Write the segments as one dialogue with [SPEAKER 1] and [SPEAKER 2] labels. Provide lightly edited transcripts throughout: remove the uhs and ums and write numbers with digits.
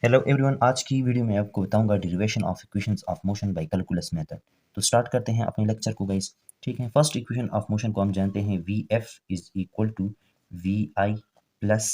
[SPEAKER 1] Hello everyone, आज की video में आपको बताऊंगा derivation of equations of motion by calculus method. तो स्टार्ट करते हैं अपने लेक्चर को गाइस। ठीक है, फर्स्ट इक्वेशन ऑफ मोशन को हम जानते हैं V F is equal to V I plus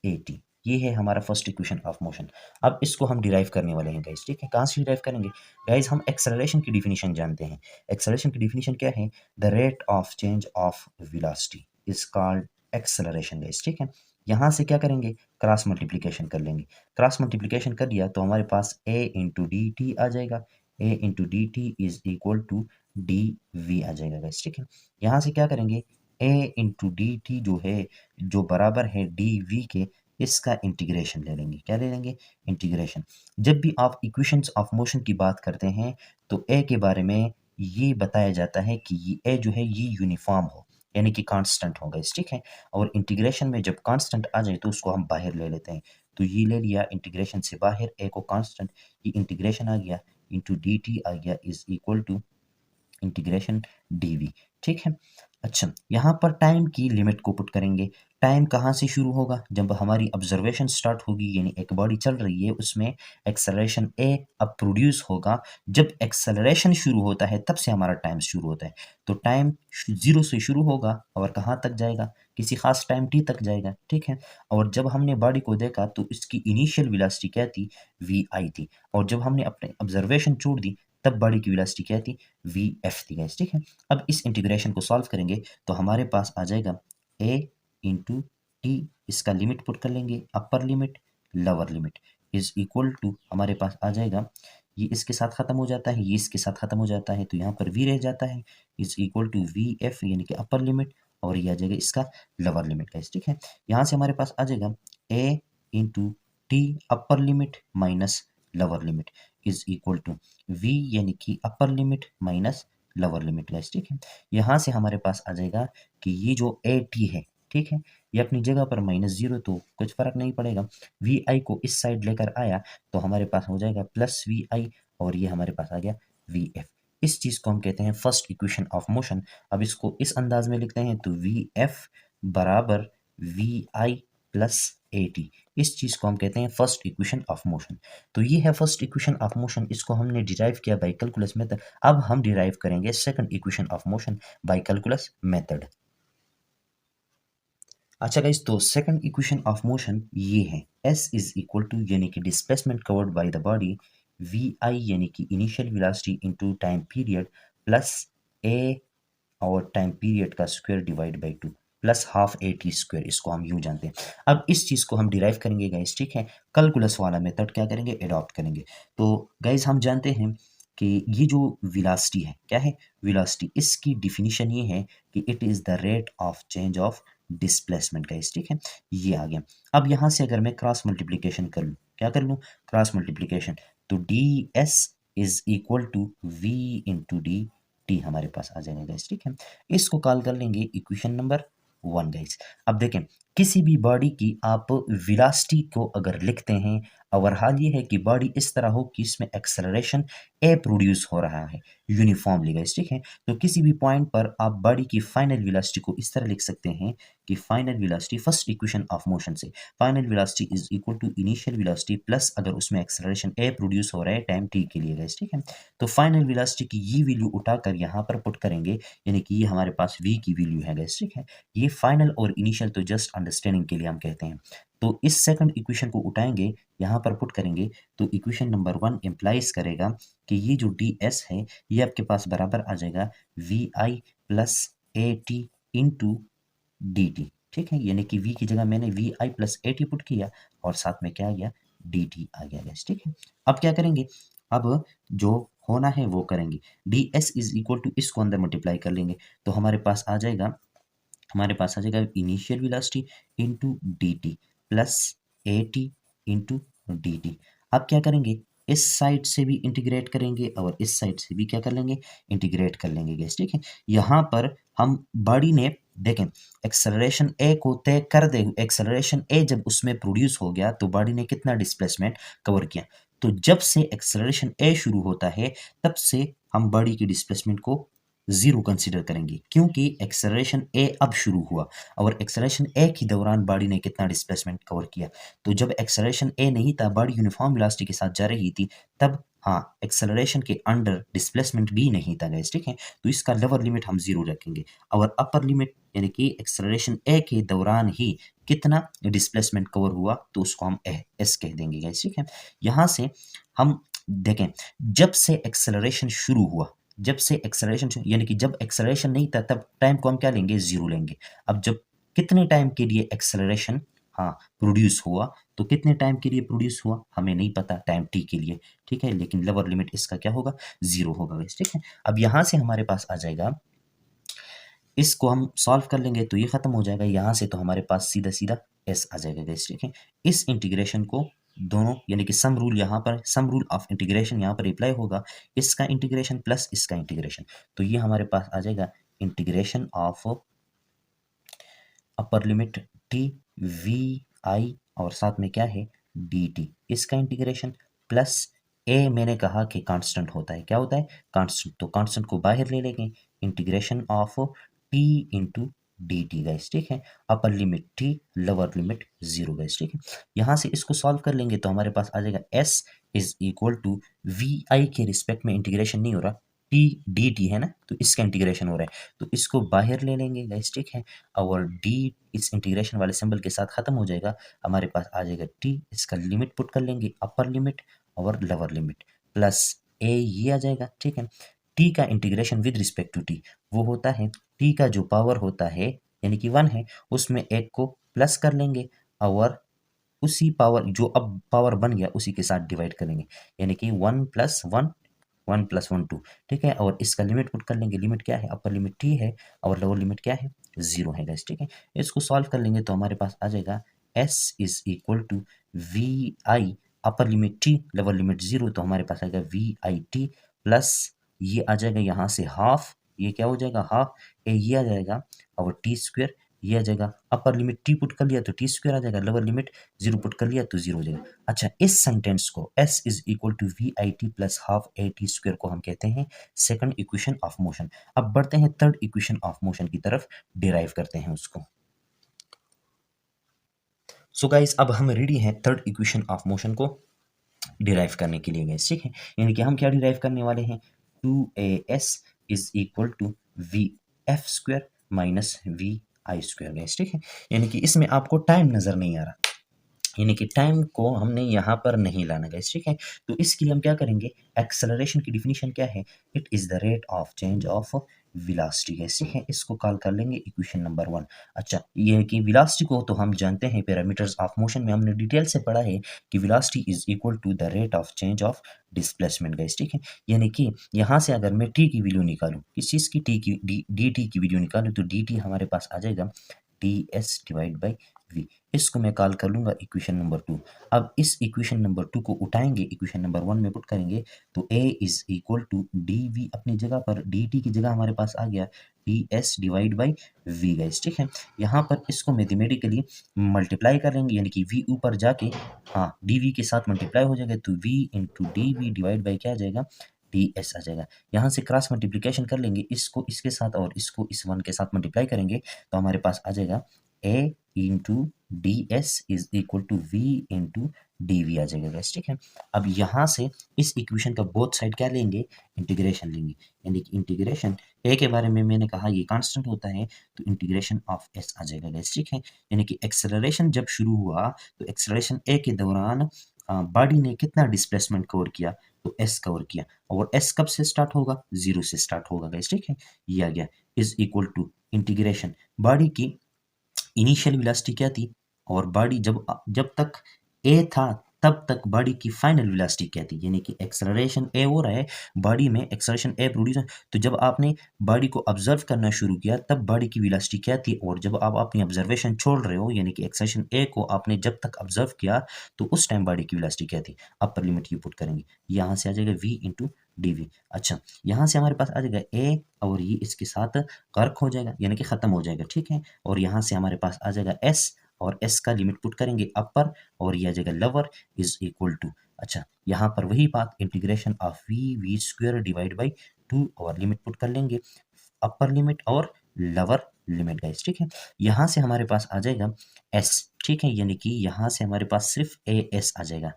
[SPEAKER 1] A T. ये है हमारा फर्स्ट इक्वेशन ऑफ मोशन। अब इसको हम डिराइव करने वाले हैं गाइस। ठीक है, कहाँ से डिराइव करेंगे गाइस? हम एक्सेलरेशन की डिफिनीशन जानते हैं। एक्सेलरेशन की डिफिनीशन क्या है? The rate of change of velocity is called acceleration guys. ठीक है, यहाँ से क्या करेंगे? क्रॉस मल्टीप्लिकेशन कर लेंगे। क्रॉस मल्टीप्लिकेशन कर दिया तो हमारे पास a इंटू डी टी आ जाएगा। a into D T is equal to D V आ जाएगा गाइस। ठीक है, यहाँ से क्या करेंगे? a इंटू डी टी जो है, जो बराबर है डी वी के, इसका इंटीग्रेशन ले लेंगे। क्या ले लेंगे? इंटीग्रेशन। जब भी आप इक्वेशंस ऑफ मोशन की बात करते हैं तो a के बारे में ये बताया जाता है कि ये a जो है ये यूनिफॉर्म हो, यानी कि कांस्टेंट होगा इस। ठीक है, और इंटीग्रेशन में जब कांस्टेंट आ जाए तो उसको हम बाहर ले लेते हैं। तो ये ले लिया इंटीग्रेशन से बाहर ए को कांस्टेंट, ये इंटीग्रेशन आ गया इंटू डी टी आ गया is equal to integration D V. ठीक है, अच्छा यहाँ पर टाइम की लिमिट को पुट करेंगे। टाइम कहाँ से शुरू होगा? जब हमारी ऑब्जर्वेशन स्टार्ट होगी, यानी एक बॉडी चल रही है, उसमें एक्सेलरेशन ए अब प्रोड्यूस होगा। जब एक्सेलरेशन शुरू होता है तब से हमारा टाइम शुरू होता है। तो टाइम 0 से शुरू होगा और कहाँ तक जाएगा? किसी खास टाइम टी तक जाएगा। ठीक है, और जब हमने बॉडी को देखा तो इसकी इनिशियल वेलोसिटी क्या थी? वी आई थी। और जब हमने अपने ऑब्जर्वेशन छोड़ दी तब बॉडी की वेलोसिटी क्या थी? वी एफ थी गाइस। ठीक है, अब इस इंटीग्रेशन को सॉल्व करेंगे तो हमारे पास आ जाएगा a इंटू टी। इसका लिमिट पुट कर लेंगे, upper limit lower limit is equal to, हमारे पास आ जाएगा, ये इसके साथ खत्म हो जाता है, ये इसके साथ खत्म हो जाता है, तो यहाँ पर v रह जाता है, is equal to V F यानी कि अपर लिमिट, और ये आ जाएगा इसका लोअर लिमिट गाइस। ठीक है, यहाँ से हमारे पास आ जाएगा a into T upper limit minus lower limit is equal to v यानी कि upper limit minus lower limit guys. ठीक है, यहाँ से हमारे पास आ जाएगा कि ये जो ए टी है, ठीक है, ये अपनी जगह पर -0, तो कुछ फर्क नहीं पड़ेगा। वी आई को इस साइड लेकर आया तो हमारे पास हो जाएगा प्लस वी आई, और ये हमारे पास आ गया वी एफ। इस चीज को हम कहते हैं फर्स्ट इक्वेशन ऑफ मोशन। अब इसको इस अंदाज में लिखते हैं तो वी एफ बराबर V I plus A T. इस चीज को हम कहते हैं फर्स्ट इक्वेशन ऑफ मोशन। तो ये है फर्स्ट इक्वेशन ऑफ मोशन, इसको हमने डिराइव किया बाय कैलकुलस मेथड। अब हम डिराइव करेंगे second equation of motion by calculus method. अच्छा गाइस, तो सेकंड इक्वेशन ऑफ मोशन ये है, s इज इक्वल टू यानी कि displacement covered by the body, V I यानी कि initial velocity into time period plus a और टाइम पीरियड का square divide by 2 plus half A T square, इसको हम यूं जानते हैं। अब इस चीज को हम डिराइव करेंगे गाइस। ठीक है, कैलकुलस वाला मेथड क्या करेंगे? अडॉप्ट करेंगे। तो गाइस हम जानते हैं कि ये जो वेलोसिटी है, क्या है? वेलोसिटी, इसकी डिफिनीशन ये है कि it is the rate of change of displacement guys. ठीक है, ये आ गया। अब यहाँ से अगर मैं क्रॉस मल्टीप्लीकेशन कर लूँ, क्या कर लूँ? क्रॉस मल्टीप्लीकेशन, तो D S is equal to V into D T हमारे पास आ जाएगा गाइस। ठीक है, इसको कॉल कर लेंगे इक्वेशन नंबर 1 गाइस। अब देखें, किसी भी बॉडी की आप वेलोसिटी को अगर लिखते हैं, और हाल ये है कि बॉडी इस तरह हो कि इसमें एक्सेलरेशन ए प्रोड्यूस हो रहा है यूनिफॉर्मली गाइस। ठीक है, तो किसी भी पॉइंट पर आप बॉडी की फाइनल वेलोसिटी को इस तरह लिख सकते हैं कि final velocity, first equation of motion से, final velocity is equal to initial velocity plus अगर उसमें एक्सेलरेशन ए प्रोड्यूस हो रहा है टाइम टी के लिए गाइस। ठीक है, तो फाइनल वेलोसिटी की ये वैल्यू उठाकर यहाँ पर पुट करेंगे, यानी कि ये हमारे पास v की वैल्यू है गाइस। ठीक है, ये फाइनल और इनिशियल तो जस्ट अंडरस्टैंडिंग के लिए हम कहते हैं। तो इस सेकंड इक्वेशन को उठाएंगे, यहाँ पर पुट करेंगे, तो इक्वेशन नंबर 1 इम्प्लाइज करेगा कि ये जो डी एस है ये आपके पास बराबर आ जाएगा V I plus A T into D T. ठीक है, यानी कि v की जगह मैंने V I plus A T put किया और साथ में क्या आ गया? डी टी आ गया गैस। ठीक है, अब क्या करेंगे? अब जो होना है वो करेंगे। D S is equal to, इसको अंदर मल्टीप्लाई कर लेंगे तो हमारे पास आ जाएगा, initial velocity into D T plus A T into D T. अब क्या करेंगे? इस साइड से भी इंटीग्रेट करेंगे और इस साइड से भी क्या कर लेंगे? इंटीग्रेट कर लेंगे गैस। ठीक है, यहाँ पर हम बॉडी ने देखें, एक्सेलरेशन ए को तय कर दे, एक्सेलरेशन ए जब उसमें प्रोड्यूस हो गया तो बॉडी ने कितना डिस्प्लेसमेंट कवर किया? तो जब से एक्सेलरेशन ए शुरू होता है तब से हम बॉडी की डिस्प्लेसमेंट को जीरो कंसीडर करेंगे क्योंकि एक्सेलरेशन ए अब शुरू हुआ और एक्सेलरेशन ए के दौरान बॉडी ने कितना डिस्प्लेसमेंट कवर किया। तो जब एक्सेलरेशन ए नहीं था, बॉडी यूनिफॉर्म वेलोसिटी के साथ जा रही थी, तब हाँ एक्सेलरेशन के अंडर डिस्प्लेसमेंट भी नहीं था गाइस, ठीक है। तो इसका लोअर लिमिट हम जीरो रखेंगे और अपर लिमिट यानी कि एक्सेलरेशन ए के दौरान ही कितना डिस्प्लेसमेंट कवर हुआ तो उसको हम एस कह देंगे गाइस, ठीक है। यहाँ से हम देखें, जब से एक्सेलरेशन शुरू हुआ, जब से एक्सेलरेशन यानी कि जब एक्सेलरेशन नहीं था तब टाइम को हम क्या लेंगे, जीरो लेंगे। अब जब कितने टाइम के लिए एक्सेलरेशन हाँ प्रोड्यूस हुआ, तो कितने टाइम के लिए प्रोड्यूस हुआ हमें नहीं पता, टाइम टी के लिए, ठीक है। लेकिन लोअर लिमिट इसका क्या होगा, जीरो होगा गाइस, ठीक है। अब यहाँ से हमारे पास आ जाएगा, इसको हम सॉल्व कर लेंगे तो ये खत्म हो जाएगा यहाँ से, तो हमारे पास सीधा सीधा एस आ जाएगा गाइस, ठीक है। इस इंटीग्रेशन को दोनों यानी कि सम रूल यहाँ पर, सम रूल ऑफ इंटीग्रेशन यहाँ पर अप्लाई होगा, इसका इंटीग्रेशन प्लस इसका इंटीग्रेशन, तो ये हमारे पास आ जाएगा integration of upper limit T V I और साथ में क्या है डी टी, इसका इंटीग्रेशन प्लस ए, मैंने कहा कि कांस्टेंट होता है, क्या होता है कांस्टेंट, तो कांस्टेंट को बाहर ले लेंगे, integration of T into D T guys, ठीक है। अपर limit T, lower limit zero guys, ठीक है। यहाँ से इसको सॉल्व कर लेंगे तो हमारे पास आ जाएगा S is equal to V I के रिस्पेक्ट में इंटीग्रेशन नहीं हो रहा, टी डी टी है ना, तो इसका इंटीग्रेशन हो रहा है, तो इसको बाहर ले लेंगे गाइस, ठीक है। और डी इस इंटीग्रेशन वाले सिंबल के साथ खत्म हो जाएगा, हमारे पास आ जाएगा टी, इसका लिमिट पुट कर लेंगे, अपर लिमिट और लोअर लिमिट प्लस ए, ये आ जाएगा, ठीक है। टी का integration with respect to T वो होता है, टी का जो पावर होता है यानी कि 1 है, उसमें एक को प्लस कर लेंगे और उसी पावर जो अब पावर बन गया उसी के साथ डिवाइड करेंगे, यानी कि 1 प्लस 1, 1 प्लस 1 2, ठीक है। और इसका लिमिट पुट कर लेंगे, लिमिट क्या है, अपर लिमिट टी है और लोअर लिमिट क्या है, जीरो है गाइस, ठीक है। इसको सॉल्व कर लेंगे तो हमारे पास आ जाएगा S is equal to V I, upper limit T lower limit zero, तो हमारे पास आएगा वी आई टी प्लस ये आ जाएगा यहाँ से हाफ, ये क्या हो जाएगा हाफ ए, ये आ जाएगा और टी स्क्वेयर, ये आ जाएगा, अपर लिमिट टी पुट कर लिया तो टी स्क्वेयर आ जाएगा, लोअर लिमिट जीरो पुट कर लिया तो जीरो हो जाएगा। अच्छा, इस सेंटेंस को S is equal to V I T plus half A T square को हम कहते हैं सेकंड इक्वेशन ऑफ मोशन। अब बढ़ते हैं थर्ड इक्वेशन ऑफ मोशन की तरफ, डिराइव करते हैं उसको। सो गाइस, अब हम रेडी हैं थर्ड इक्वेशन ऑफ मोशन को डिराइव करने के लिए गाइस, ठीक है। यानी कि हम क्या डिराइव करने वाले हैं, 2as is equal to V F square minus V I square guys, ठीक है। यानी कि इसमें आपको टाइम नजर नहीं आ रहा, यानी कि टाइम को हमने यहाँ पर नहीं लाना गाइस, ठीक है। तो इसके लिए हम क्या करेंगे, एक्सेलरेशन की डिफिनीशन क्या है, it is the rate of change of velocity guys, ठीक है। इसको कॉल कर लेंगे इक्वेशन नंबर 1। अच्छा, ये है कि वेलोसिटी को तो हम जानते हैं, पैरामीटर्स ऑफ मोशन में हमने डिटेल से पढ़ा है कि velocity is equal to the rate of change of displacement guys, ठीक है। यानी कि यहाँ से अगर मैं टी की वैल्यू निकालूं, किस चीज़ की, टी की डी टी की वैल्यू निकालूं, तो डी टी हमारे पास आ जाएगा T S divide by V, इसको मैं कॉल कर लूंगा इक्वेशन नंबर 2। अब इस इक्वेशन नंबर 2 को उठाएंगे, इक्वेशन नंबर 1 में पुट करेंगे तो a is equal to D V अपनी जगह पर, डी टी की जगह हमारे पास आ गया T S divide by V guys, ठीक है। यहाँ पर इसको मैथमेटिकली मल्टीप्लाई करेंगे, यानी कि v ऊपर जाके हाँ डी वी के साथ मल्टीप्लाई हो जाएगा, तो v into D V divide by क्या आ जाएगा, डी एस आ जाएगा। यहाँ से क्रॉस मल्टीप्लिकेशन कर लेंगे, इसको इसके साथ और इसको इस 1 के साथ मल्टीप्लाई करेंगे तो हमारे पास आ जाएगा a into D S is equal to V into D V आ जाएगा गाइस, ठीक है। अब यहाँ से इस इक्वेशन का बोथ साइड क्या लेंगे, इंटीग्रेशन लेंगे, यानी कि इंटीग्रेशन ए के बारे में मैंने कहा ये कांस्टेंट होता है, तो इंटीग्रेशन ऑफ एस आ जाएगा गाइस, ठीक है। यानी कि एक्सेलरेशन जब शुरू हुआ तो एक्सेलरेशन ए के दौरान बॉडी ने कितना डिस्प्लेसमेंट कवर किया, तो एस कवर किया, और एस कब से स्टार्ट होगा, जीरो से स्टार्ट होगा गाइस, ठीक है। ये आ गया is equal to integration, body की इनिशियल वेलोसिटी क्या थी, और बॉडी जब जब तक ए था तब तक बॉडी की फाइनल वेलोसिटी क्या थी, यानी कि एक्सेलरेशन ए हो रहा है, बॉडी में एक्सेलरेशन ए प्रोड्यूस है, तो जब आपने बॉडी को ऑब्जर्व करना शुरू किया तब बॉडी की वेलोसिटी क्या थी, और जब आप अपनी ऑब्जर्वेशन छोड़ रहे हो यानी कि एक्सेलरेशन ए को आपने जब तक ऑब्जर्व किया तो उस टाइम बॉडी की वेलोसिटी क्या थी, अपर लिमिट ये पुट करेंगे, यहाँ से आ जाएगा वी इंटू डी वी। अच्छा, यहाँ से हमारे पास आ जाएगा ए और ये इसके साथ कर्क हो जाएगा यानी कि खत्म हो जाएगा, ठीक है। और यहाँ से हमारे पास आ जाएगा एस, और एस का लिमिट पुट करेंगे अपर, और ये आ जाएगा लोअर इज इक्वल टू, अच्छा यहाँ पर वही बात, integration of V V square divide by 2 और लिमिट पुट कर लेंगे अपर लिमिट और लोअर लिमिट गाइस, ठीक है। यहाँ से हमारे पास आ जाएगा s, ठीक है, यानी कि यहाँ से हमारे पास सिर्फ as आ जाएगा,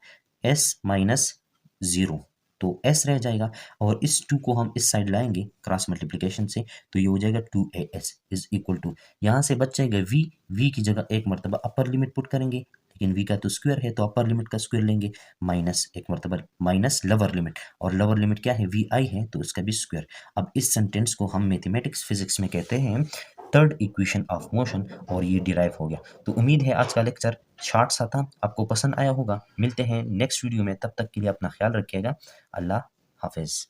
[SPEAKER 1] s माइनस 0, तो s रह जाएगा और इस 2 को हम इस साइड लाएंगे क्रॉस मल्टीप्लिकेशन से, तो ये हो जाएगा 2as इज इक्वल टू, यहाँ से बच जाएगा v की जगह एक मरतबा अपर लिमिट पुट करेंगे, लेकिन v का तो स्क्वायर है तो अपर लिमिट का स्क्वायर लेंगे, माइनस एक मरतबा माइनस लोअर लिमिट, और लोअर लिमिट क्या है, vi है तो उसका भी स्क्वायर। अब इस सेंटेंस को हम मैथमेटिक्स फिजिक्स में कहते हैं थर्ड इक्वेशन ऑफ मोशन, और ये डिराइव हो गया। तो उम्मीद है आज का लेक्चर शॉर्ट सा था, आपको पसंद आया होगा। मिलते हैं नेक्स्ट वीडियो में, तब तक के लिए अपना ख्याल रखिएगा। अल्लाह हाफिज़।